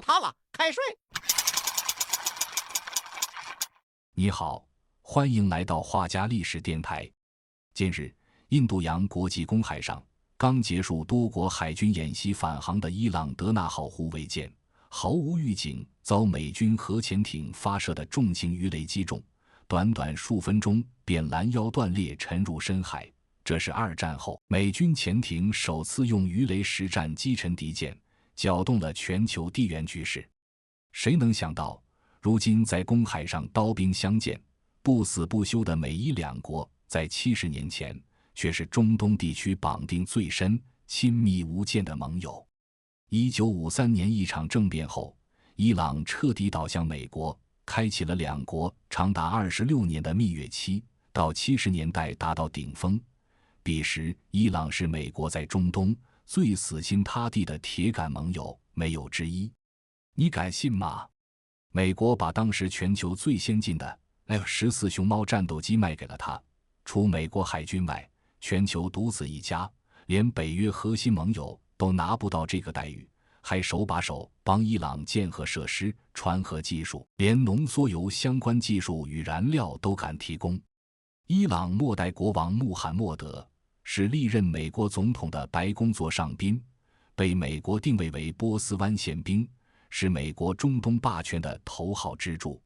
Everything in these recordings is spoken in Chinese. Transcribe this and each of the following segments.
他了，開睡。你好，歡迎來到畫家歷史電台。近日，印度洋國際公海上剛結束多國海軍演習返航的伊朗德納號護衛艦，毫無預警遭美軍核潛艇發射的重型魚雷擊中，短短數分鐘便攔腰斷裂沉入深海。這是二戰後美軍潛艇首次用魚雷實戰擊沉敵艦，攪動了全球地緣局勢。誰能想到，如今在公海上刀兵相見、不死不休的美伊兩國，在70年前卻是中東地區綁定最深、親密無間的盟友。1953年一場政變後，伊朗徹底倒向美國，開啟了兩國長達26年的蜜月期，到70年代達到頂峰。彼時，伊朗是美國在中東最死心塌地的鐵桿盟友，沒有之一。你敢信嗎？美國把當時全球最先進的 F-14熊貓戰鬥機賣給了他，除美國海軍外，全球獨此一家，連北約核心盟友都拿不到這個待遇，還手把手幫伊朗建核設施、傳核技術，連濃縮鈾相關技術與燃料都敢提供。伊朗末代國王穆罕默德是歷任美國總統的白宮座上賓，被美國定位為波斯灣憲兵，是美國中東霸權的頭號支柱。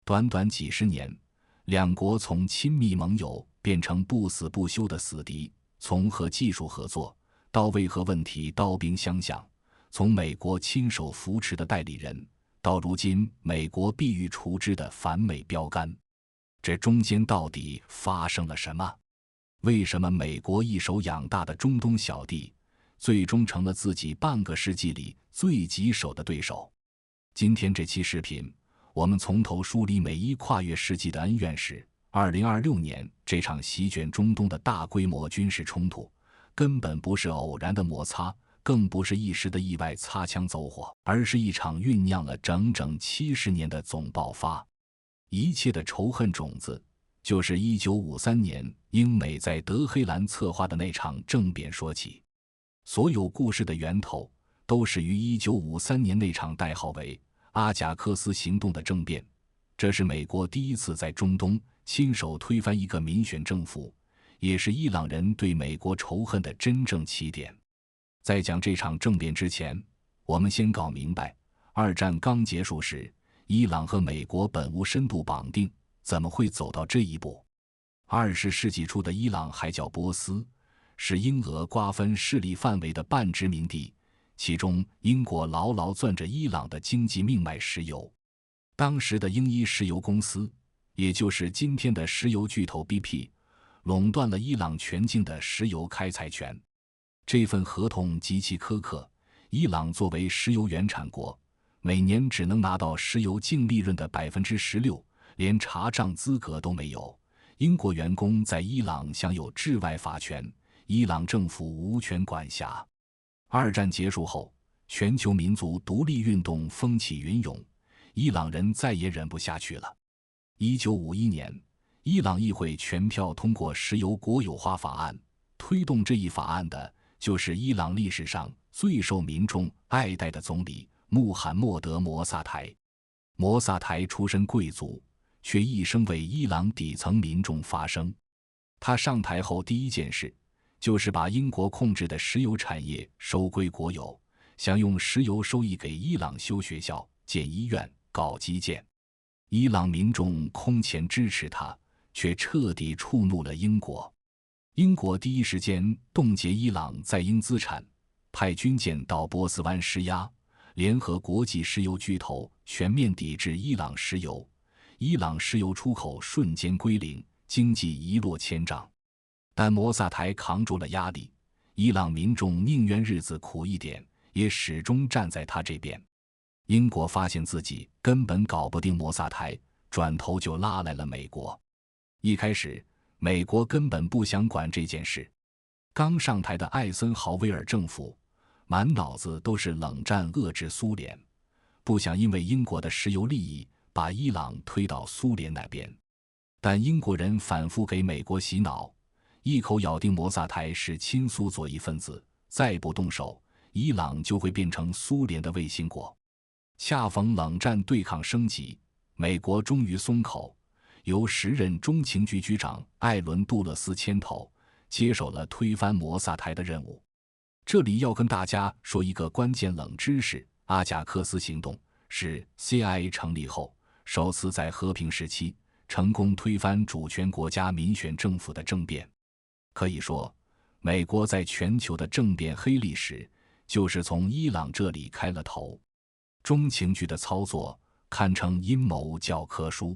短短幾十年，兩國從親密盟友變成不死不休的死敵，從核技術合作到為核問題刀兵相向，從美國親手扶持的代理人，到如今美國必欲除之的反美標杆。這中間到底發生了什麼？為什麼美國一手養大的中東小弟，最終成了自己半個世紀裡最棘手的對手？今天這期視頻，我們從頭梳理美伊跨越世紀的恩怨史。2026年這場席捲中東的大規模軍事衝突，根本不是偶然的摩擦，更不是一時的意外擦槍走火，而是一場醞釀了整整70年的總爆發。一切的仇恨種子，就是1953年英美在德黑蘭策劃的那場政變說起。所有故事的源頭，都始於1953年那場代號為阿賈克斯行動的政變。這是美國第一次在中東親手推翻一個民選政府，也是伊朗人對美國仇恨的真正起點。在講這場政變之前，我們先搞明白，二戰剛結束時，伊朗和美國本無深度綁定，怎麼會走到這一步？20世紀初的伊朗還叫波斯，是英俄瓜分勢力範圍的半殖民地，其中英國牢牢攥着伊朗的經濟命脈石油。當時的英伊石油公司，也就是今天的石油巨頭 BP， 壟斷了伊朗全境的石油開採權。這份合同極其苛刻，伊朗作為石油原產國，每年只能拿到石油淨利潤的16%，連查賬資格都沒有。英國員工在伊朗享有治外法權，伊朗政府無權管轄。二戰結束後，全球民族獨立運動風起雲湧，伊朗人再也忍不下去了。1951年，伊朗議會全票通過石油國有化法案，推動這一法案的就是伊朗歷史上最受民众愛戴的總理穆罕默德·摩薩台。摩薩台出身貴族，卻一生為伊朗底層民眾發聲。他上台後第一件事，就是把英國控制的石油產業收歸國有，想用石油收益給伊朗修學校、建醫院、搞基建。伊朗民眾空前支持他，卻徹底觸怒了英國。英國第一時間凍結伊朗在英資產，派軍艦到波斯灣施壓，聯合國際石油巨頭全面抵制伊朗石油，伊朗石油出口瞬間歸零，經濟一落千丈。但摩薩台扛住了壓力，伊朗民眾寧願日子苦一點，也始終站在他這邊。英國發現自己根本搞不定摩薩台，轉頭就拉來了美國。一開始，美國根本不想管這件事。剛上台的艾森豪威爾政府，滿腦子都是冷戰遏制蘇聯，不想因為英國的石油利益把伊朗推到蘇聯那邊。但英國人反覆給美國洗腦，一口咬定摩薩台是親蘇左翼分子，再不動手，伊朗就會變成蘇聯的衛星國。恰逢冷戰對抗升級，美國終於鬆口，由時任中情局局長艾倫·杜勒斯牽頭，接手了推翻摩薩台的任務。這裡要跟大家說一個關鍵冷知識：阿賈克斯行動是 CIA 成立後首次在和平時期成功推翻主權國家民選政府的政變。可以說，美國在全球的政變黑歷史就是從伊朗這裡開了頭。中情局的操作堪稱陰謀教科書，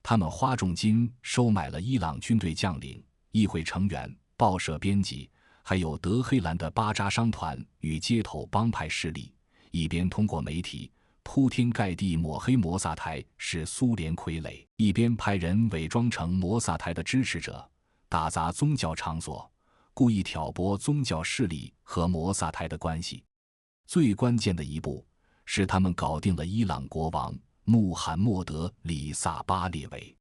他們花重金收買了伊朗軍隊將領、議會成員、報社編輯，還有德黑蘭的巴扎商團與街頭幫派勢力，一邊通過媒體鋪天蓋地抹黑摩薩台是蘇聯傀儡，一邊派人偽裝成摩薩台的支持者，打砸宗教場所，故意挑撥宗教勢力和摩薩台的關係。最關鍵的一步是他們搞定了伊朗國王穆罕默德·里薩巴列維。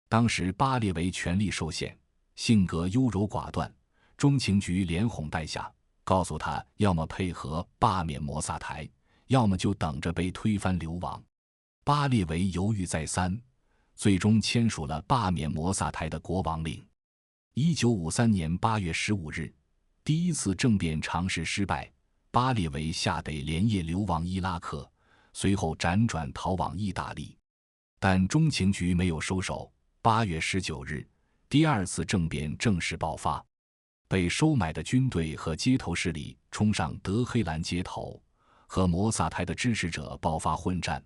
當時巴列維權力受限，性格優柔寡斷，中情局連哄帶嚇，告訴他要麼配合罷免摩薩台，要麼就等着被推翻流亡。巴列維猶豫再三，最終簽署了罷免摩薩台的國王令。1953年8月15日，第一次政變嘗試失敗，巴列維嚇得連夜流亡伊拉克，隨後輾轉逃往意大利。但中情局沒有收手，8月19日，第二次政變正式爆發。被收買的軍隊和街頭勢力衝上德黑蘭街頭，和摩薩台的支持者爆發混戰，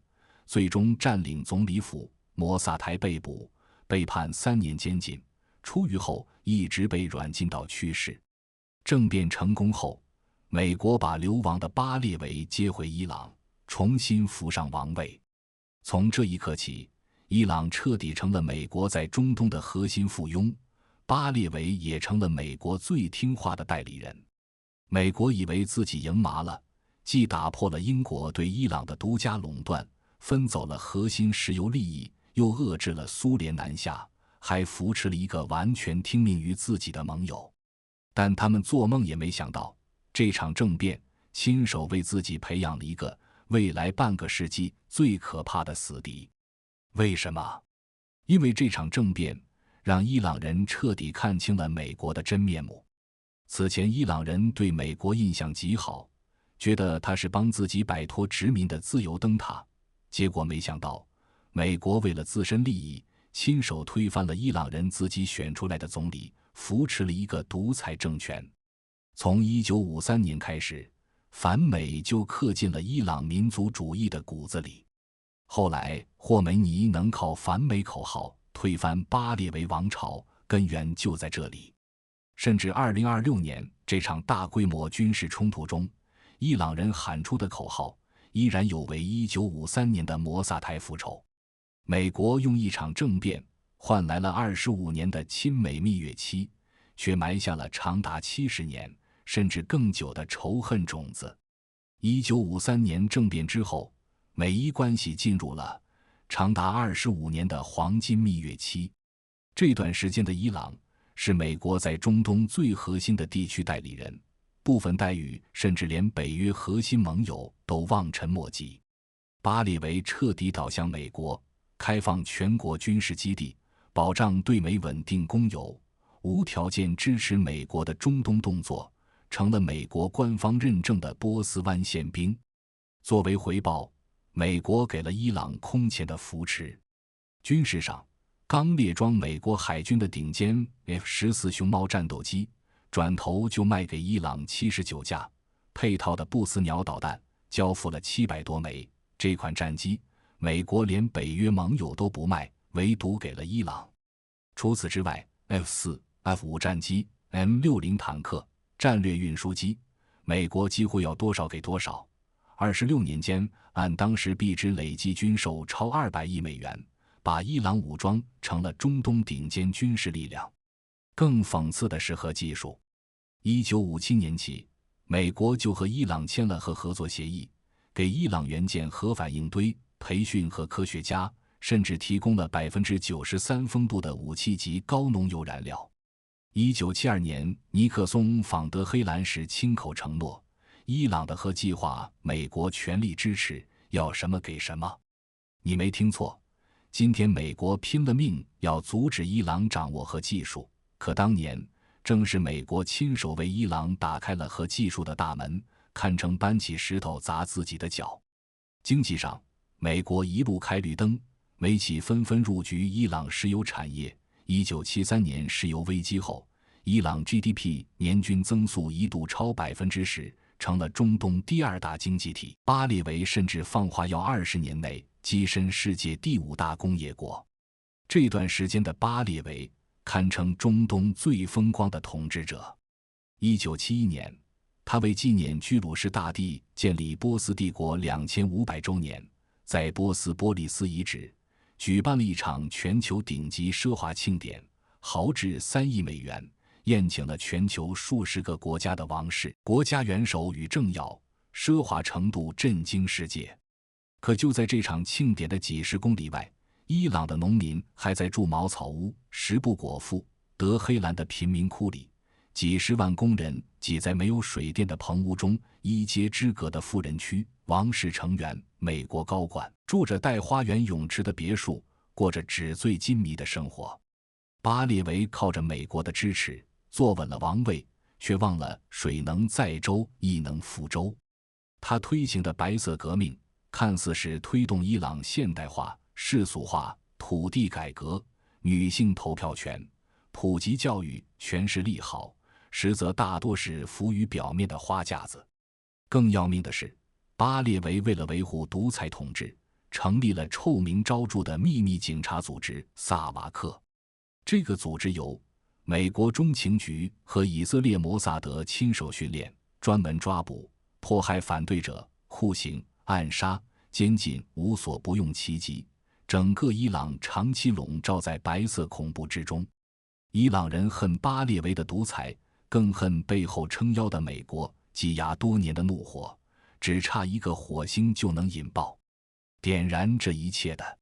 最終佔領總理府，摩薩台被捕，被判3年監禁。出獄後一直被軟禁到去世。政變成功後，美國把流亡的巴列維接回伊朗，重新扶上王位。從這一刻起，伊朗徹底成了美國在中東的核心附庸，巴列維也成了美國最聽話的代理人。美國以為自己贏麻了，既打破了英國對伊朗的獨家壟斷，分走了核心石油利益，又遏制了蘇聯南下，還扶持了一個完全聽命於自己的盟友。但他們做夢也沒想到，這場政變親手為自己培養了一個未來半個世紀最可怕的死敵。為什麼？因為這場政變讓伊朗人徹底看清了美國的真面目。此前伊朗人對美國印象極好，覺得他是幫自己擺脫殖民的自由燈塔，結果沒想到美國為了自身利益，親手推翻了伊朗人自己選出來的總理，扶持了一個獨裁政權。從1953年開始，反美就刻進了伊朗民族主義的骨子裡。後來霍梅尼能靠反美口號推翻巴列維王朝，根源就在這裡。甚至2026年這場大規模軍事衝突中，伊朗人喊出的口號依然有違1953年的摩薩台復仇。美國用一場政變換來了25年的親美蜜月期，卻埋下了長達70年甚至更久的仇恨種子。1953年政變之後，美伊關係進入了長達25年的黃金蜜月期。這段時間的伊朗是美國在中東最核心的地區代理人，部分待遇甚至連北約核心盟友都望塵莫及。巴列維徹底倒向美國，開放全國軍事基地，保障對美穩定供油，無條件支持美國的中東動作，成了美國官方認證的波斯灣憲兵。作為回報，美國給了伊朗空前的扶持。軍事上，剛列裝美國海軍的頂尖 F-14熊貓戰鬥機，轉頭就賣給伊朗79架，配套的不死鳥導彈交付了700多枚。這款戰機，美國連北約盟友都不賣，唯獨給了伊朗。除此之外， F-4、F-5戰機、M60坦克、戰略運輸機，美國幾乎要多少給多少。26年間，按當時幣值累計軍售超200億美元，把伊朗武裝成了中東頂尖軍事力量。更諷刺的是核技術。1957年起，美國就和伊朗簽了核合作協議，給伊朗援建核反應堆，培訓核科學家，甚至提供了93%豐度的武器級高濃鈾燃料。1972年，尼克松訪德黑蘭時親口承諾，伊朗的核計劃美國全力支持，要什麼給什麼。你沒聽錯，今天美國拼了命要阻止伊朗掌握核技術，可當年正是美國親手為伊朗打開了核技術的大門，堪稱搬起石頭砸自己的腳。經濟上，美國一路開綠燈，美企紛紛入局伊朗石油產業。1973年石油危機後，伊朗 GDP 年均增速一度超 10%， 成了中東第2大經濟體。巴列維甚至放話要20年內躋身世界第5大工業國。這段時間的巴列維堪稱中東最風光的統治者。1971年，他為紀念居魯士大帝建立波斯帝國2500周年，在波斯波利斯遺址舉辦了一場全球頂級奢華慶典，豪掷3億美元，宴請了全球數十個國家的王室、國家元首與政要，奢華程度震驚世界。可就在這場慶典的幾十公里外，伊朗的農民還在住茅草屋，食不果腹。德黑蘭的貧民窟裡，幾十萬工人擠在沒有水電的棚屋中，一街之隔的富人區，王室成員、美國高管住着帶花園泳池的別墅，過着紙醉金迷的生活。巴列維靠着美國的支持坐穩了王位，卻忘了水能載舟亦能覆舟。他推行的白色革命看似是推動伊朗現代化、世俗化、土地改革、女性投票權、普及教育，全是利好，實則大多是浮於表面的花架子。更要命的是，巴列維為了維護獨裁統治，成立了臭名昭著的秘密警察組織薩瓦克。這個組織由美國中情局和以色列摩薩德親手訓練，專門抓捕、迫害反對者、酷刑、暗殺、監禁，無所不用其極。整個伊朗長期籠罩在白色恐怖之中。伊朗人恨巴列維的獨裁，更恨背後撐腰的美國。積壓多年的怒火，只差一個火星就能引爆。點燃這一切的，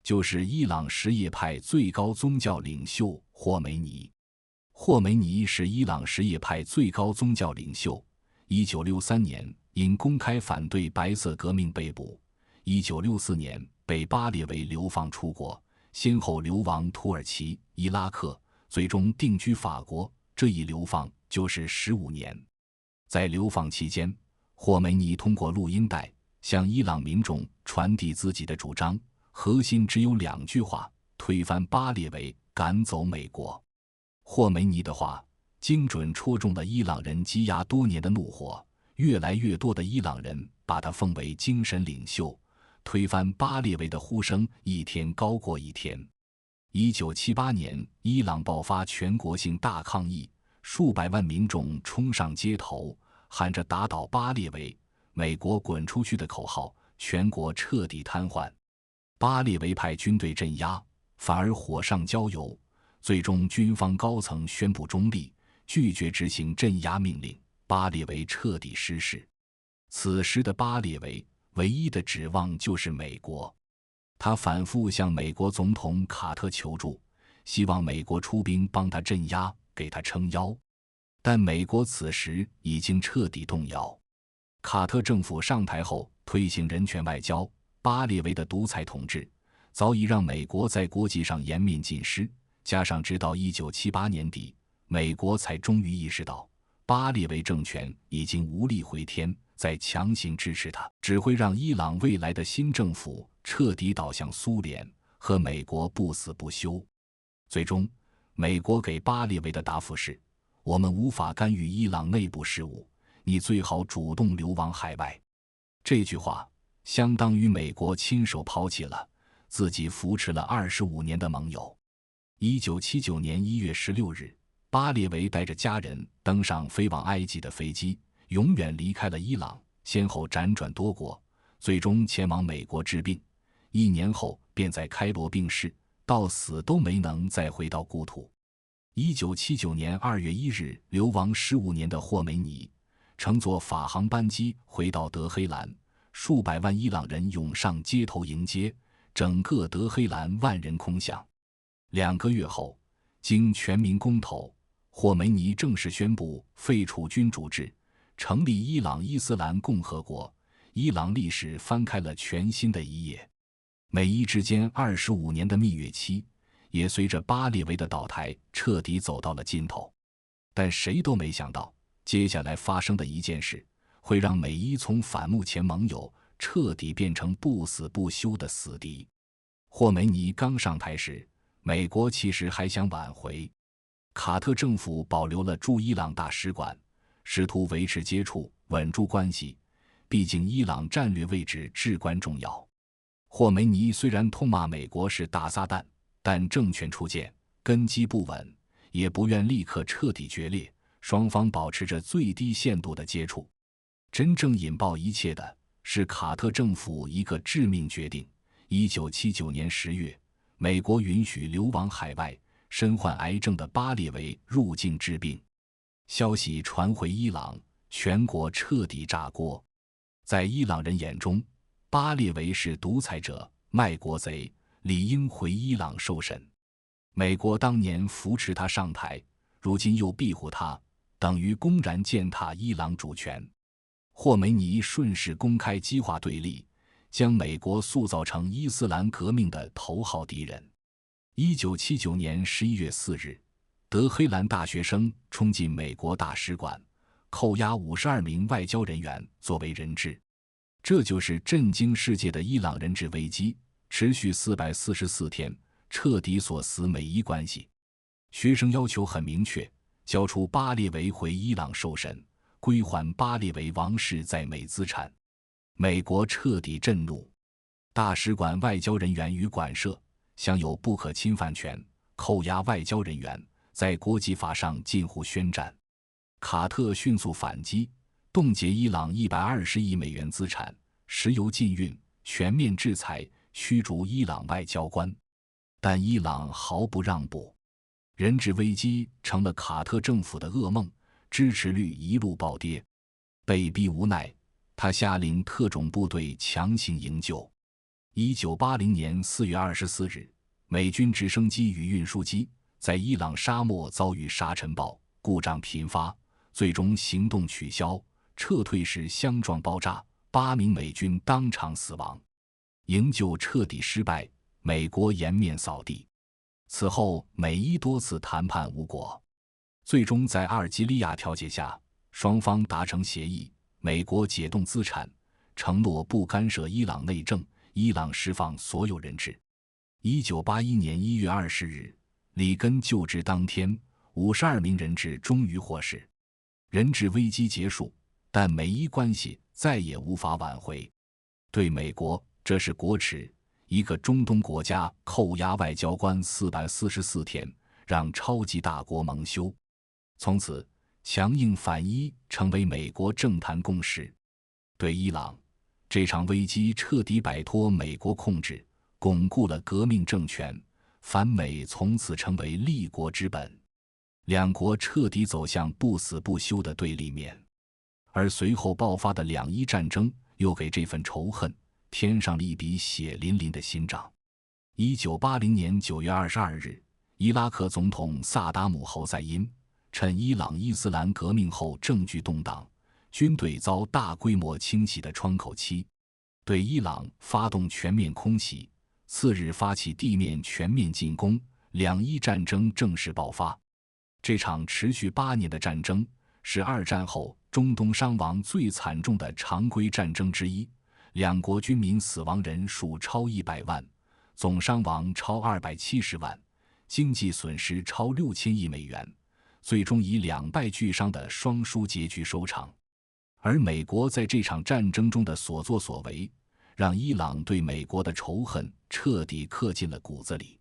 就是伊朗什葉派最高宗教領袖霍梅尼。霍梅尼是伊朗什葉派最高宗教領袖，1963年因公開反對白色革命被捕，1964年被巴列維流放出國，先後流亡土耳其、伊拉克，最終定居法國。這一流放就是15年。在流放期間，霍梅尼通過錄音帶向伊朗民眾傳遞自己的主張，核心只有2句話：推翻巴列維，趕走美國。霍梅尼的話精準戳中了伊朗人積壓多年的怒火，越來越多的伊朗人把他奉為精神領袖，推翻巴列維的呼聲一天高過一天。1978年，伊朗爆發全國性大抗議，數百萬民眾衝上街頭，喊着打倒巴列維，美國滾出去的口號，全國徹底癱瘓。巴列維派軍隊鎮壓，反而火上澆油，最終軍方高層宣布中立，拒絕執行鎮壓命令，巴列維徹底失勢。此時的巴列維唯一的指望就是美國，他反覆向美國總統卡特求助，希望美國出兵幫他鎮壓，給他撐腰。但美國此時已經徹底動搖。卡特政府上台後推行人权外交，巴列維的獨裁統治早已讓美國在國際上顏面盡失，加上直到1978年底，美國才終於意識到巴列維政權已經無力回天，再強行支持他，只會讓伊朗未來的新政府徹底倒向蘇聯，和美國不死不休。最終，美國給巴列維的答覆是：我們無法干預伊朗內部事務，你最好主動流亡海外。這句話相當於美國親手拋棄了自己扶持了25年的盟友。1979年1月16日，巴列維帶着家人登上飛往埃及的飛機，永遠離開了伊朗，先後輾轉多國，最終前往美國治病。1年後便在開羅病逝，到死都沒能再回到故土。1979年2月1日，流亡15年的霍梅尼乘坐法航班機回到德黑蘭，數百萬伊朗人湧上街頭迎接，整個德黑蘭萬人空巷。2個月後，經全民公投，霍梅尼正式宣布廢除君主制，成立伊朗伊斯蘭共和國，伊朗歷史翻開了全新的一頁。美伊之間25年的蜜月期，也隨着巴列維的倒台徹底走到了盡頭。但誰都沒想到，接下來發生的一件事，會讓美伊從反目前盟友徹底變成不死不休的死敵。霍梅尼剛上台時，美國其實還想挽回。卡特政府保留了駐伊朗大使館，試圖維持接觸，穩住關係。畢竟伊朗戰略位置至關重要。霍梅尼雖然痛罵美國是大撒旦，但政權初建，根基不穩，也不願立刻徹底決裂，雙方保持着最低限度的接觸。真正引爆一切的是卡特政府一個致命決定。1979年10月，美國允許流亡海外、身患癌症的巴列維入境治病。消息傳回伊朗，全國徹底炸鍋。在伊朗人眼中，巴列維是獨裁者、賣國賊，理應回伊朗受審。美國當年扶持他上台，如今又庇護他，等於公然踐踏伊朗主權。霍梅尼順勢公開激化對立，將美國塑造成伊斯蘭革命的頭號敵人。1979年11月4日，德黑蘭大學生衝進美國大使館，扣押52名外交人員作為人質。這就是震驚世界的伊朗人質危機，持續444天，徹底鎖死美伊關係。學生要求很明確，交出巴列維回伊朗受審，歸還巴列維王室在美資產。美國徹底震怒，大使館外交人員與館舍享有不可侵犯權，扣押外交人員，在國際法上近乎宣戰。卡特迅速反擊，凍結伊朗120億美元資產，石油禁運，全面制裁，驅逐伊朗外交官。但伊朗毫不讓步，人質危機成了卡特政府的噩夢，支持率一路暴跌。被逼無奈，他下令特種部隊強行營救。1980年4月24日，美軍直升機與運輸機在伊朗沙漠遭遇沙塵暴，故障頻發，最終行動取消，撤退時相撞爆炸，8名美軍當場死亡。營救徹底失敗，美國顏面掃地。此後美伊多次談判無果，最終在阿爾及利亞調解下，雙方達成協議，美國解凍資產，承諾不干涉伊朗內政，伊朗釋放所有人質。1981年1月20日，里根就職當天，52名人質終於獲釋，人質危機結束，但美伊關係再也無法挽回。對美國，這是國恥，一個中東國家扣押外交官444天，讓超級大國蒙羞。從此，強硬反伊成為美國政壇共識。對伊朗，這場危機徹底擺脫美國控制，鞏固了革命政權，反美從此成為立國之本。兩國徹底走向不死不休的對立面，而隨後爆發的兩伊戰爭又給這份仇恨添上了一筆血淋淋的新賬。1980年9月22日，伊拉克總統薩達姆侯賽因趁伊朗伊斯蘭革命後政局動盪，軍隊遭大規模清洗的窗口期，對伊朗發動全面空襲，次日發起地面全面進攻，兩伊戰爭正式爆發。這場持續8年的戰爭是二戰後中東傷亡最慘重的常規戰爭之一，兩國軍民死亡人數超100萬，總傷亡超270萬，經濟損失超6000億美元，最終以兩敗俱傷的雙輸結局收場。而美國在這場戰爭中的所作所為，讓伊朗對美國的仇恨徹底刻進了骨子裡。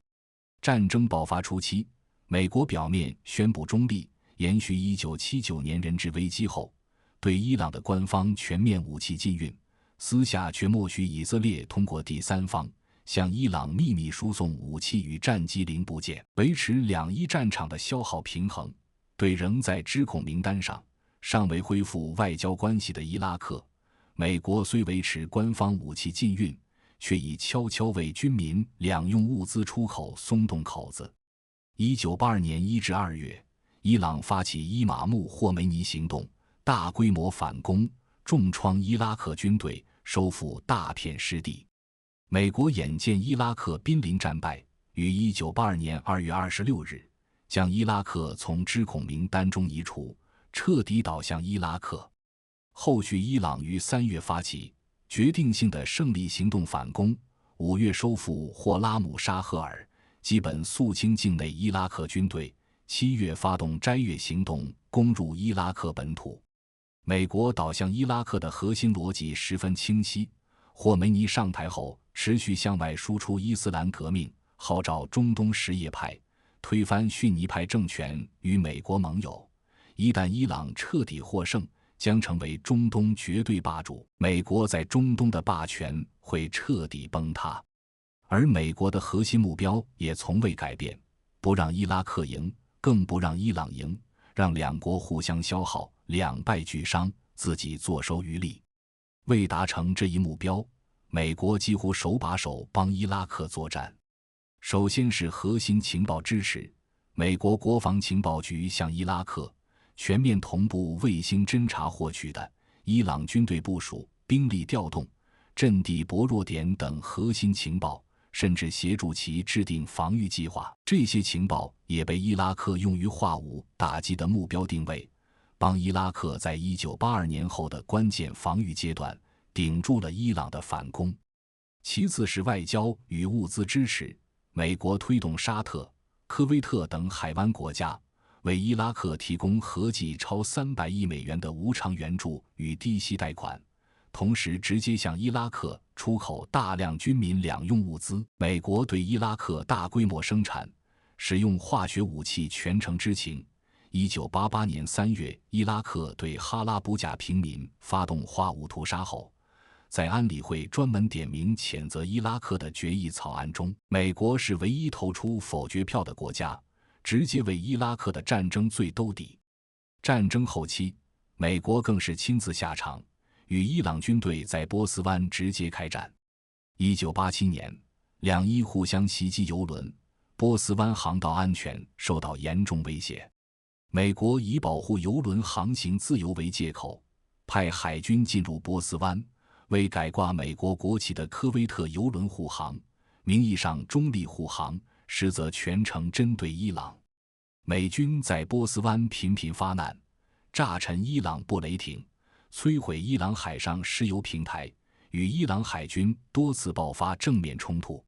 戰爭爆發初期，美國表面宣布中立，延續1979年人質危機後對伊朗的官方全面武器禁運，私下卻默許以色列通過第三方向伊朗秘密輸送武器與戰機零部件，維持兩伊戰場的消耗平衡。對仍在知恐名單上、尚未恢復外交關係的伊拉克，美國雖維持官方武器禁運，卻已悄悄為軍民兩用物資出口鬆動口子。1982年1至2月，伊朗發起伊瑪目霍梅尼行動，大規模反攻，重創伊拉克軍隊，收復大片失地。美國眼見伊拉克瀕臨戰敗，於1982年2月26日將伊拉克從知恐名單中移除，徹底倒向伊拉克。後續伊朗於3月發起決定性的勝利行動反攻，5月收復霍拉姆沙赫尔，基本肃清境內伊拉克軍隊，7月發動斋月行動攻入伊拉克本土。美國倒向伊拉克的核心邏輯十分清晰，霍梅尼上台後持續向外輸出伊斯蘭革命，號召中東什葉派，推翻遜尼派政權與美國盟友。一旦伊朗徹底獲勝，將成為中東絕對霸主，美國在中東的霸權會徹底崩塌。而美國的核心目標也從未改變，不讓伊拉克贏，更不讓伊朗贏，讓兩國互相消耗，兩敗俱傷，自己坐收渔利。為達成這一目標，美國幾乎手把手幫伊拉克作戰。首先是核心情報支持，美國國防情報局向伊拉克全面同步衛星偵察獲取的伊朗軍隊部署、兵力調動、陣地薄弱點等核心情報，甚至協助其制定防禦計劃。這些情報也被伊拉克用於化武打擊的目標定位，幫伊拉克在1982年後的關鍵防禦階段頂住了伊朗的反攻。其次是外交與物資支持，美國推動沙特、科威特等海灣國家為伊拉克提供合計超300億美元的無償援助與低息貸款，同時直接向伊拉克出口大量軍民兩用物資。美國对伊拉克大規模生產、使用化學武器全程知情。1988年3月，伊拉克对哈拉卜贾平民發動化武屠殺後，在安理會專門點名譴責伊拉克的決議草案中，美國是唯一投出否決票的國家，直接為伊拉克的戰爭罪兜底。戰爭後期，美國更是親自下場，與伊朗軍隊在波斯灣直接開戰。1987年，兩伊互相襲擊油輪，波斯灣航道安全受到嚴重威脅。美國以保護油輪航行自由為借口，派海軍進入波斯灣，為改掛美國國旗的科威特油輪護航，名義上中立護航，實則全程針對伊朗。美軍在波斯灣頻頻發難，炸沉伊朗布雷艇，摧毀伊朗海上石油平台，與伊朗海軍多次爆發正面衝突。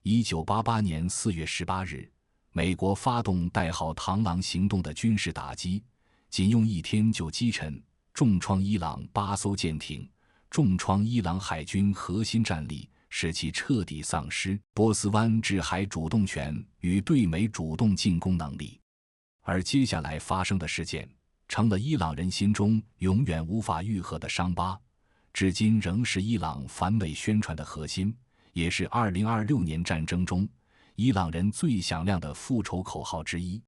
1988年4月18日，美國發動代號螳螂行動的軍事打擊，僅用1天就擊沉、重創伊朗8艘艦艇，重創伊朗海軍核心戰力，使其徹底喪失波斯灣制海主動權與對美主動進攻能力。而接下來發生的事件，成了伊朗人心中永遠無法癒合的傷疤，至今仍是伊朗反美宣傳的核心，也是2026年戰爭中伊朗人最響亮的復仇口號之一。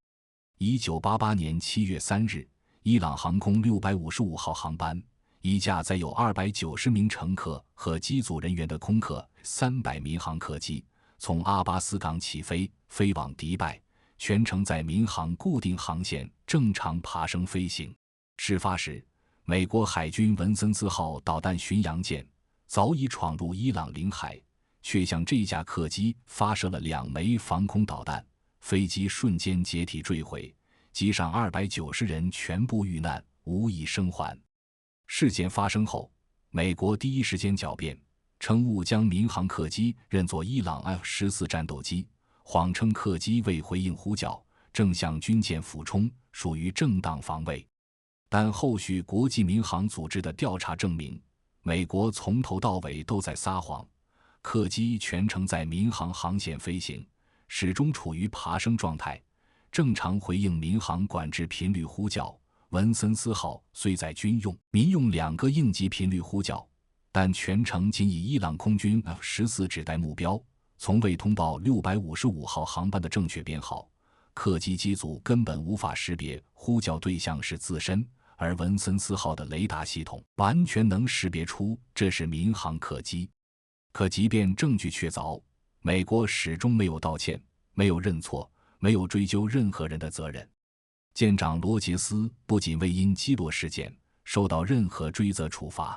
1988年7月3日，伊朗航空655號航班，一架載有290名乘客和機組人員的空客300民航客機，從阿巴斯港起飛，飛往迪拜，全程在民航固定航線正常爬升飛行。事發時，美國海軍文森斯號導彈巡洋艦早已闖入伊朗領海，卻向這架客機發射了2枚防空導彈，飛機瞬間解體墜毀，機上290人全部遇難，無一生還。事件發生後，美國第一時間狡辯，稱誤將民航客機認作伊朗 F-14戰鬥機，謊稱客機未回應呼叫，正向軍艦俯衝，屬於正當防衛。但後續國際民航組織的調查證明，美國從頭到尾都在撒謊，客機全程在民航航線飛行，始終處於爬升狀態，正常回應民航管制頻率呼叫。文森斯號雖在軍用、民用2個應急頻率呼叫，但全程僅以伊朗空軍 F-14指代目標，從未通報655號航班的正確編號。客機機組根本無法識別呼叫對象是自身，而文森斯號的雷達系統完全能識別出這是民航客機。可即便證據確鑿，美國始終沒有道歉，沒有認錯，沒有追究任何人的責任。艦長羅傑斯不僅未因擊落事件受到任何追責處罰，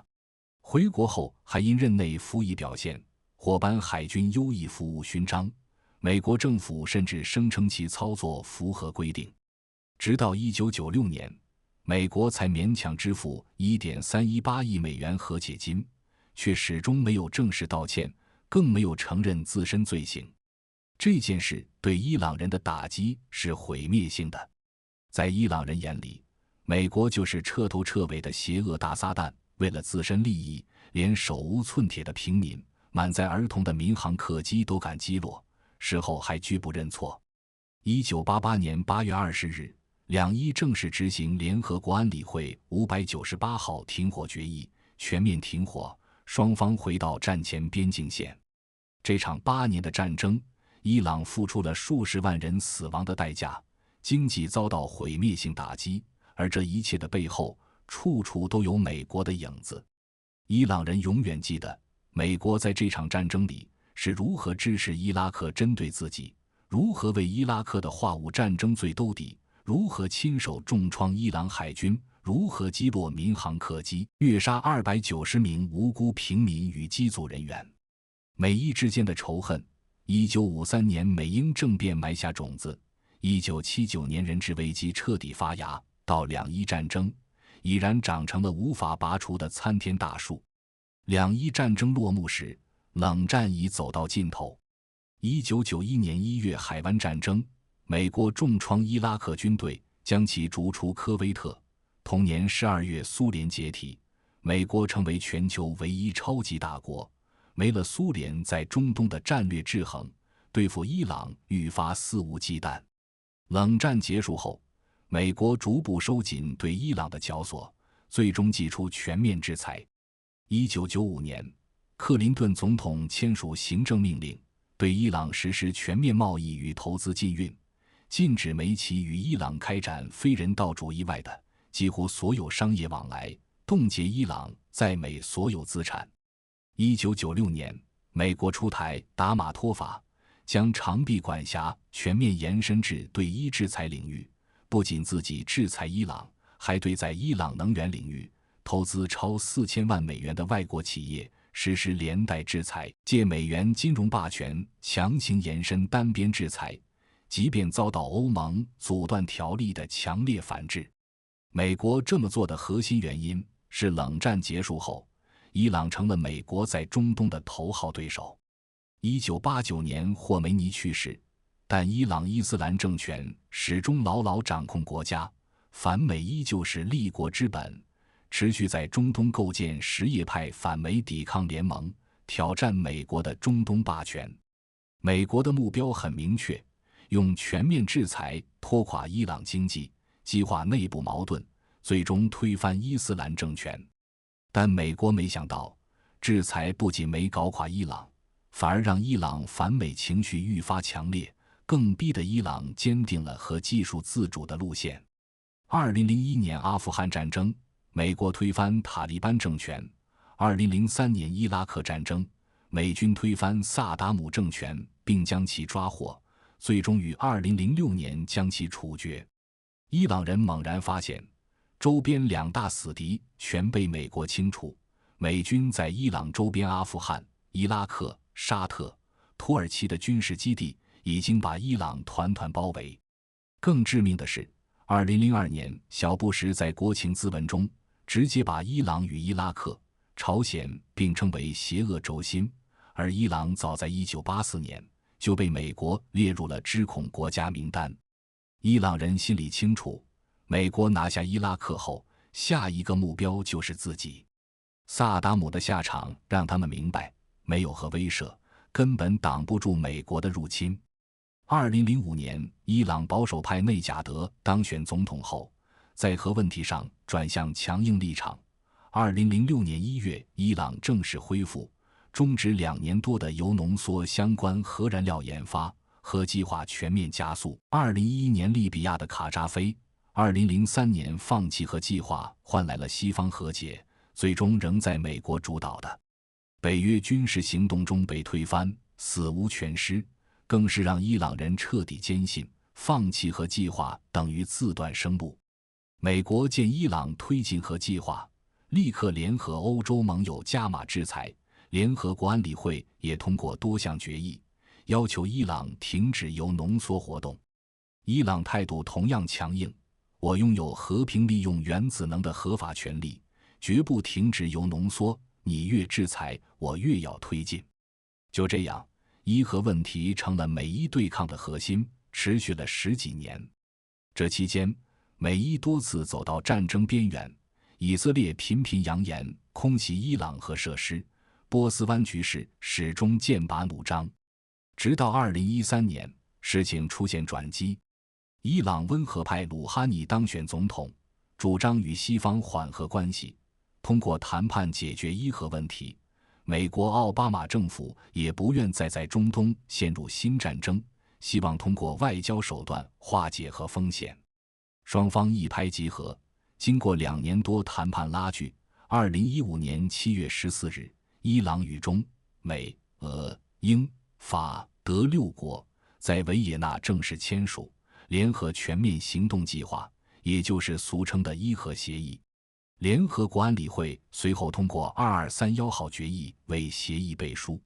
回國後還因任內服役表現，獲頒海軍優異服務勳章。美國政府甚至聲稱其操作符合規定。直到1996年，美國才勉強支付1.318億美元和解金，卻始終沒有正式道歉，更沒有承認自身罪行。這件事對伊朗人的打擊是毀滅性的。在伊朗人眼裡，美國就是徹頭徹尾的邪惡大撒旦，為了自身利益，連手無寸鐵的平民、滿載兒童的民航客機都敢擊落，事後還拒不認錯。1988年8月20日，兩伊正式執行聯合國安理會598號停火決議，全面停火，雙方回到戰前邊境線。這場8年的戰爭，伊朗付出了數十萬人死亡的代價，經濟遭到毀滅性打擊，而這一切的背後，處處都有美國的影子。伊朗人永遠記得，美國在這場戰爭裡是如何支持伊拉克針對自己，如何為伊拉克的化武戰爭罪兜底，如何親手重創伊朗海軍，如何擊落民航客機，虐殺290名無辜平民與機組人員。美伊之間的仇恨，1953年美英政變埋下種子，1979年人質危機徹底發芽，到兩伊戰爭，已然長成了無法拔除的參天大樹。兩伊戰爭落幕時，冷戰已走到盡頭。1991年1月海灣戰爭，美國重創伊拉克軍隊，將其逐出科威特。同年12月蘇聯解體，美國成為全球唯一超級大國，沒了蘇聯在中東的戰略制衡，對付伊朗愈發肆無忌憚。冷戰結束後，美國逐步收緊對伊朗的絞索，最終祭出全面制裁。1995年，克林頓總統簽署行政命令，對伊朗實施全面貿易與投資禁運，禁止美企與伊朗開展非人道主義外的幾乎所有商業往來，凍結伊朗在美所有資產。1996年，美國出台達馬托法，將長臂管轄全面延伸至对伊制裁領域，不僅自己制裁伊朗，還對在伊朗能源領域投資超4000萬美元的外國企業實施連帶制裁，借美元金融霸權強行延伸單邊制裁，即便遭到歐盟阻斷條例的強烈反制。美國這麼做的核心原因是冷戰結束後，伊朗成了美國在中東的頭號對手。1989年霍梅尼去世，但伊朗伊斯蘭政權始終牢牢掌控國家，反美依舊是立國之本，持續在中東構建什葉派反美抵抗聯盟，挑戰美國的中東霸權。美國的目標很明確，用全面制裁拖垮伊朗經濟，激化內部矛盾，最終推翻伊斯蘭政權。但美國沒想到，制裁不僅沒搞垮伊朗，反而讓伊朗反美情緒愈發強烈，更逼得伊朗堅定了和技術自主的路線。2001年阿富汗戰爭，美國推翻塔利班政權；2003年伊拉克戰爭，美軍推翻薩達姆政權並將其抓獲，最終於2006年將其處決。伊朗人猛然發現，周邊兩大死敵全被美國清除，美軍在伊朗周邊阿富汗、伊拉克、沙特、土耳其的軍事基地已經把伊朗團團包圍。更致命的是，2002年小布什在國情咨文中直接把伊朗與伊拉克、朝鮮並稱為邪惡軸心，而伊朗早在1984年就被美國列入了知恐國家名單。伊朗人心裡清楚，美國拿下伊拉克後，下一个目標就是自己。薩達姆的下場讓他們明白，沒有核威懾，根本擋不住美國的入侵。2005年，伊朗保守派內賈德當選總統後，在核問題上轉向強硬立場。2006年1月，伊朗正式恢復終止2年多的鈾濃縮相關核燃料研發，核計劃全面加速。2011年，利比亞的卡扎菲2003年放棄核計劃，換來了西方和解，最終仍在美國主導的北約軍事行動中被推翻，死無全屍，更是讓伊朗人徹底堅信放棄核計劃等於自斷生路。美國見伊朗推進核計劃，立刻聯合歐洲盟友加碼制裁，聯合國安理會也通過多項決議，要求伊朗停止鈾濃縮活動。伊朗態度同樣強硬，我擁有和平利用原子能的合法權利，絕不停止鈾濃縮，你越制裁，我越要推進。就這樣，伊核問題成了美伊對抗的核心，持續了10幾年。這期間，美伊多次走到戰爭邊緣，以色列頻頻揚言空襲伊朗核設施，波斯灣局勢始終劍拔弩張。直到2013年，事情出現轉機。伊朗溫和派魯哈尼當選總統，主張與西方緩和關係，通過談判解決伊核問題。美國奧巴馬政府也不願再在中東陷入新戰爭，希望通過外交手段化解核風險。雙方一拍即合，經過2年多談判拉鋸，2015年7月14日，伊朗與中、美、俄、英、法、德6國在維也納正式簽署聯合全面行動計劃，也就是俗稱的伊核協議。聯合國安理會隨後通過2231號決議為協議背書。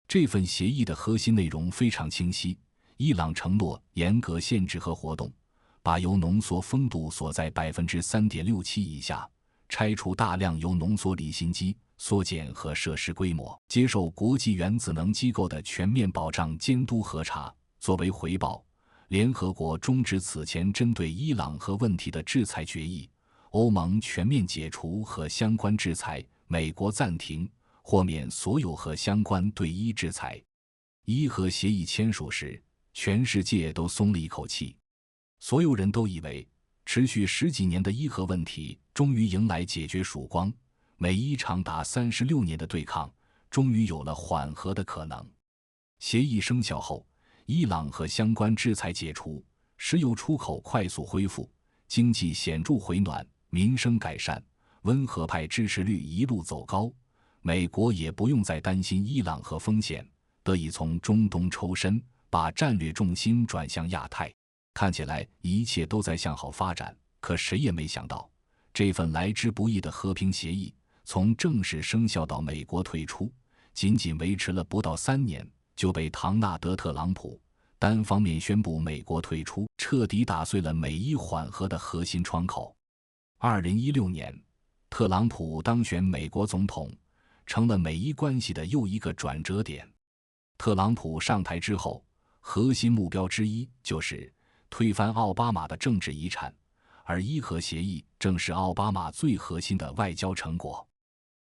這份協議的核心內容非常清晰，伊朗承諾嚴格限制核活動，把鈾濃縮豐度鎖在 3.67% 以下，拆除大量鈾濃縮離心機，縮減核設施規模，接受國際原子能機構的全面保障監督核查。作為回報，聯合國終止此前針對伊朗核問題的制裁決議，歐盟全面解除和相關制裁，美國暫停豁免所有和相關對伊制裁。伊核協議簽署時，全世界都鬆了一口氣，所有人都以為持續10幾年的伊核問題終於迎來解決曙光，美伊長達36年的對抗終於有了緩和的可能。協議生效後，伊朗和相關制裁解除，石油出口快速恢復，經濟顯著回暖，民生改善，溫和派支持率一路走高，美國也不用再擔心伊朗核風險，得以從中東抽身，把戰略重心轉向亞太。看起來一切都在向好發展，可誰也沒想到，這份來之不易的和平協議，從正式生效到美國退出，僅僅維持了不到3年，就被唐納德·特朗普單方面宣布美國退出，徹底打碎了美伊緩和的核心窗口。2016年，特朗普當選美國總統，成了美伊關係的又一個轉折點。特朗普上台之後，核心目標之一就是推翻奧巴馬的政治遺產，而伊核協議正是奧巴馬最核心的外交成果。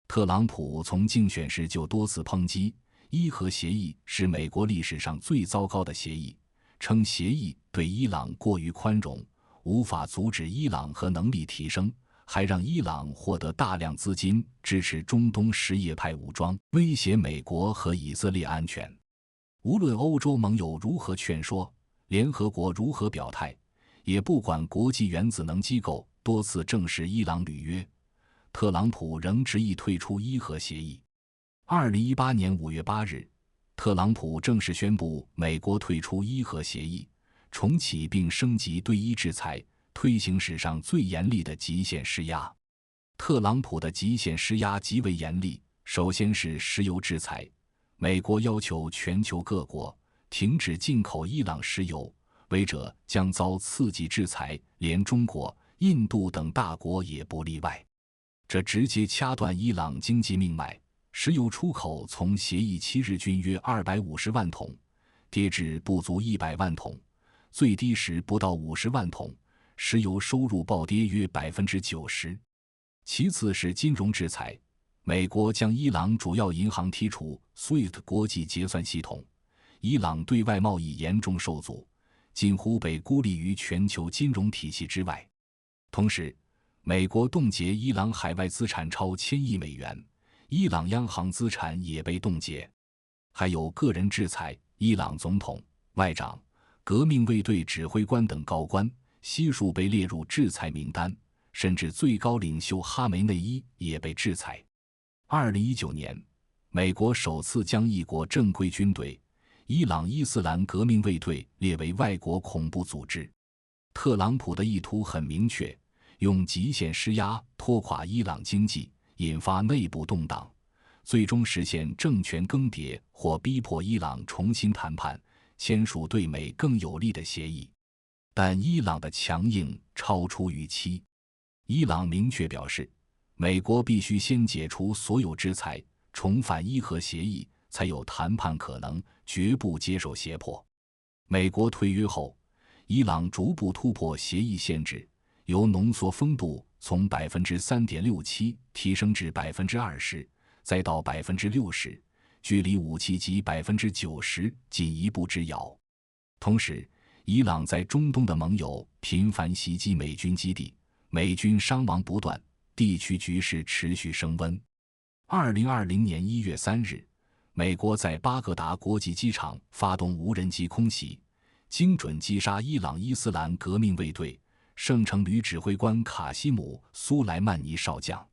特朗普從競選時就多次抨擊伊核協議是美國歷史上最糟糕的協議，稱協議對伊朗過於寬容，無法阻止伊朗核能力提升，還讓伊朗獲得大量資金支持中東什葉派武裝，威脅美國和以色列安全。無論歐洲盟友如何勸說，聯合國如何表態，也不管國際原子能機構多次證實伊朗履約，特朗普仍執意退出伊核協議。2018年5月8日，特朗普正式宣布美國退出伊核協議，重啟並升級對伊制裁，推行史上最嚴厲的極限施壓。特朗普的極限施壓極為嚴厲，首先是石油制裁，美國要求全球各國停止進口伊朗石油，違者將遭刺激制裁，連中國、印度等大國也不例外。這直接掐斷伊朗經濟命脈，石油出口從協議期日均約250萬桶，跌至不足100萬桶，最低時不到50萬桶，石油收入暴跌約 90%。其次是金融制裁，美國將伊朗主要銀行踢出 SWIFT 國際結算系統，伊朗對外貿易嚴重受阻，近乎被孤立於全球金融體系之外。同時，美國凍結伊朗海外資產超1000億美元，伊朗央行資產也被凍結。還有個人制裁，伊朗總統、外長、革命衛隊指揮官等高官悉數被列入制裁名單，甚至最高領袖哈梅內伊也被制裁。2019年，美國首次將一國正規軍隊伊朗伊斯蘭革命衛隊列為外國恐怖組織。特朗普的意圖很明確，用極限施壓拖垮伊朗經濟，引發內部動盪，最終實現政權更迭或逼迫伊朗重新談判，簽署對美更有利的協議。但伊朗的強硬超出預期。伊朗明確表示，美國必須先解除所有制裁，重返伊核協議，才有談判可能，絕不接受脅迫。美國退約後，伊朗逐步突破協議限制，由濃縮豐度從 3.67% 提升至 20%， 再到 60%， 距離武器級 90% 僅一步之遙。同時，伊朗在中東的盟友頻繁襲擊美軍基地，美軍傷亡不斷，地區局勢持續升溫。2020年1月3日，美國在巴格達國際機場發動無人機空襲，精準擊殺伊朗伊斯蘭革命衛隊聖城旅指揮官卡西姆·蘇萊曼尼少將。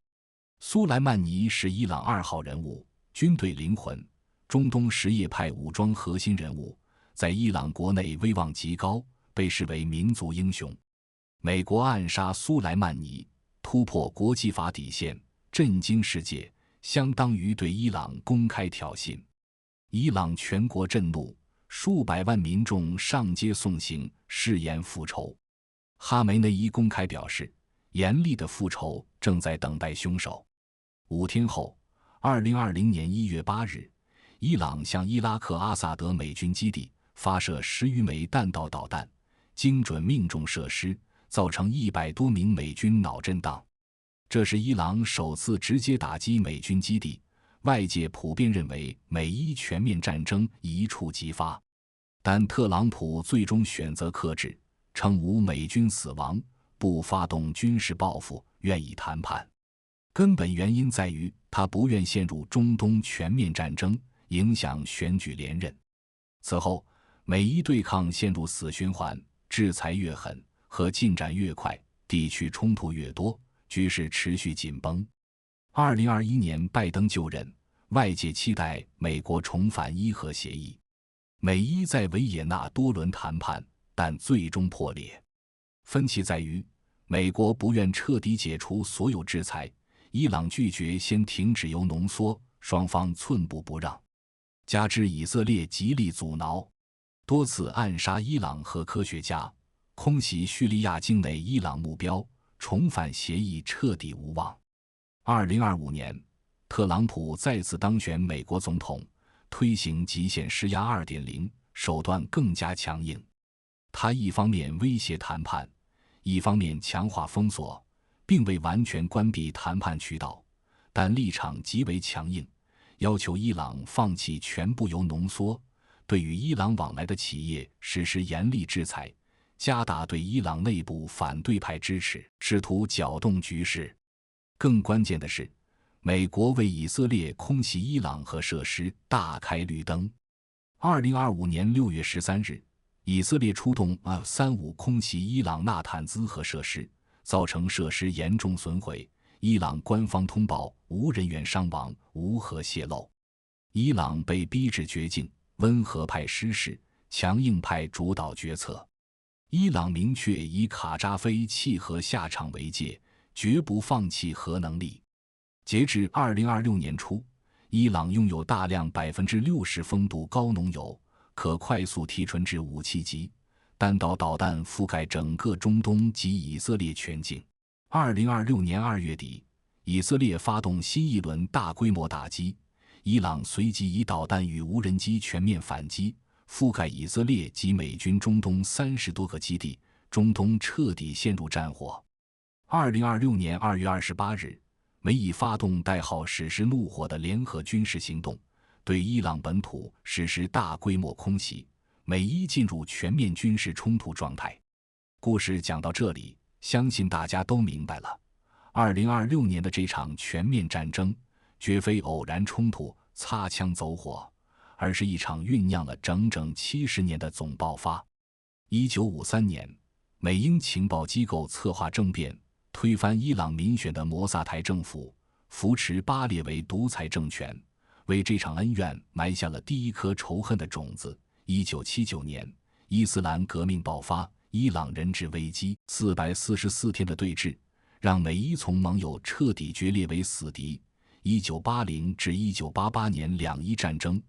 蘇萊曼尼是伊朗2號人物，軍隊靈魂，中東什葉派武裝核心人物，在伊朗國內威望極高，被視為民族英雄。美國暗殺蘇萊曼尼，突破國際法底線，震驚世界，相當於對伊朗公開挑釁。伊朗全國震怒，數百萬民眾上街送行，誓言復仇。哈梅內伊公開表示，嚴厲的復仇正在等待兇手。5天後，2020年1月8日，伊朗向伊拉克阿薩德美軍基地發射10餘枚彈道導彈，精準命中設施，造成100多名美軍腦震盪。這是伊朗首次直接打擊美軍基地，外界普遍認為美伊全面戰爭一觸即發。但特朗普最終選擇克制，稱無美軍死亡，不發動軍事報復，願意談判。根本原因在於他不願陷入中東全面戰爭，影響選舉連任。此後，美伊對抗陷入死循環，制裁越狠，和進展越快，地區衝突越多，局勢持續緊繃。2021年拜登就任，外界期待美國重返伊核協議。美伊在維也納多輪談判，但最終破裂。分歧在於，美國不願徹底解除所有制裁，伊朗拒絕先停止鈾濃縮，雙方寸步不讓。加之以色列極力阻撓，多次暗殺伊朗核科學家，空襲敘利亞境內伊朗目標，重返協議徹底無望。2025年，特朗普再次當選美國總統，推行極限施壓 2.0， 手段更加強硬。他一方面威脅談判，一方面強化封鎖，並未完全關閉談判渠道，但立場極為強硬，要求伊朗放棄全部鈾濃縮，對與伊朗往來的企業實施嚴厲制裁，加大對伊朗內部反對派支持，試圖攪動局勢。更關鍵的是，美國為以色列空襲伊朗核設施大開綠燈。2025年6月13日，以色列出動 F-35空襲伊朗納坦茲核設施，造成設施嚴重損毀。伊朗官方通報無人員傷亡，無核洩漏。伊朗被逼至絕境，溫和派失勢，強硬派主導決策。伊朗明確以卡扎菲棄核下場為戒，絕不放棄核能力。截至2026年初，伊朗擁有大量 60% 豐度高濃鈾，可快速提純至武器級，彈道導彈覆蓋整個中東及以色列全境。2026年2月底，以色列發動新一輪大規模打擊，伊朗隨即以導彈與無人機全面反擊，覆蓋以色列及美軍中東30多個基地，中東徹底陷入戰火。2026年2月28日，美以發動代號史詩怒火的聯合軍事行動，對伊朗本土實施大規模空襲，美伊進入全面軍事衝突狀態。故事講到這裡，相信大家都明白了，2026年的這場全面戰爭絕非偶然衝突、擦槍走火，而是一場醞釀了整整70年的總爆發。1953年，美英情報機構策劃政變，推翻伊朗民選的摩薩台政府，扶持巴列維獨裁政權，為這場恩怨埋下了第一顆仇恨的種子。1979年，伊斯蘭革命爆發，伊朗人質危機，444天的對峙，讓美伊從盟友徹底決裂為死敵。1980至1988年兩伊戰爭，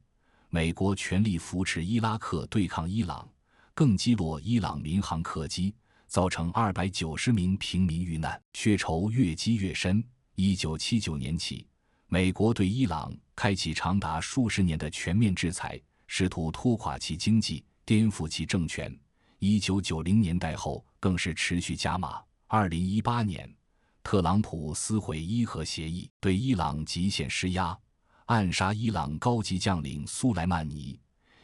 美國全力扶持伊拉克對抗伊朗，更擊落伊朗民航客機，造成290名平民遇難，血仇越積越深。1979年起，美國對伊朗開啟長達數十年的全面制裁，試圖拖垮其經濟，顛覆其政權。1990年代後更是持續加碼。2018年，特朗普撕毀伊核協議，對伊朗極限施壓，暗殺伊朗高級將領蘇萊曼尼，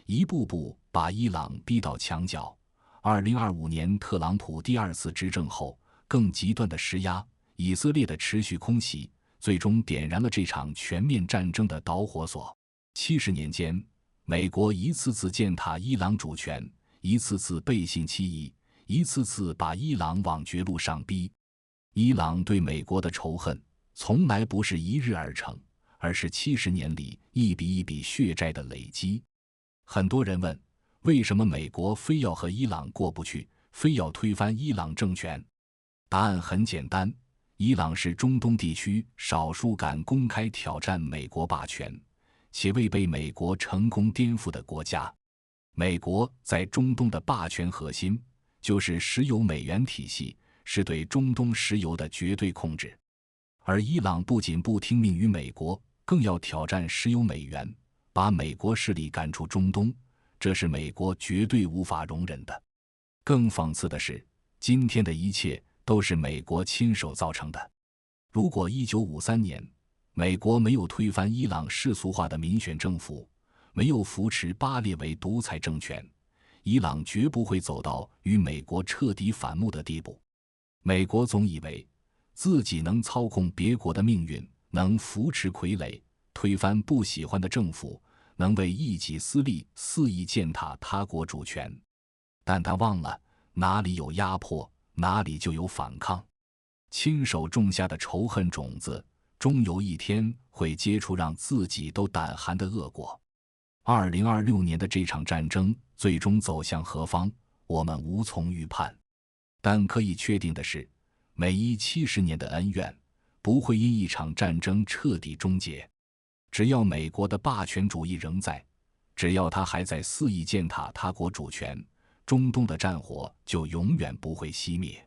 一步步把伊朗逼到牆角。2025年特朗普第二次執政後，更極端的施壓，以色列的持續空袭，最終點燃了這場全面戰爭的導火索。70年間，美國一次次踐踏伊朗主權，一次次背信棄義，一次次把伊朗往絕路上逼。伊朗對美國的仇恨從來不是一日而成，而是70年裡一筆一筆血債的累積。很多人問，為什麼美國非要和伊朗過不去，非要推翻伊朗政權？答案很簡單，伊朗是中東地區少數敢公開挑戰美國霸權，且未被美國成功顛覆的國家。美國在中東的霸權核心就是石油美元體系，是对中東石油的絕对控制。而伊朗不僅不聽命於美國，更要挑戰石油美元，把美國勢力趕出中東，這是美國絕對無法容忍的。更諷刺的是，今天的一切都是美國親手造成的。如果1953年美國沒有推翻伊朗世俗化的民選政府，沒有扶持巴列維獨裁政權，伊朗絕不會走到與美國徹底反目的地步。美國總以為自己能操控別國的命運，能扶持傀儡，推翻不喜歡的政府，能為一己私利肆意踐踏他國主權。但他忘了，哪裡有壓迫，哪裡就有反抗。親手種下的仇恨種子，終有一天會結出讓自己都膽寒的惡果。2026年的這場戰爭最終走向何方，我們無從預判。但可以確定的是，美伊70年的恩怨不會因一場戰爭徹底終結。只要美國的霸權主義仍在，只要他還在肆意踐踏他國主權，中東的戰火就永遠不會熄滅。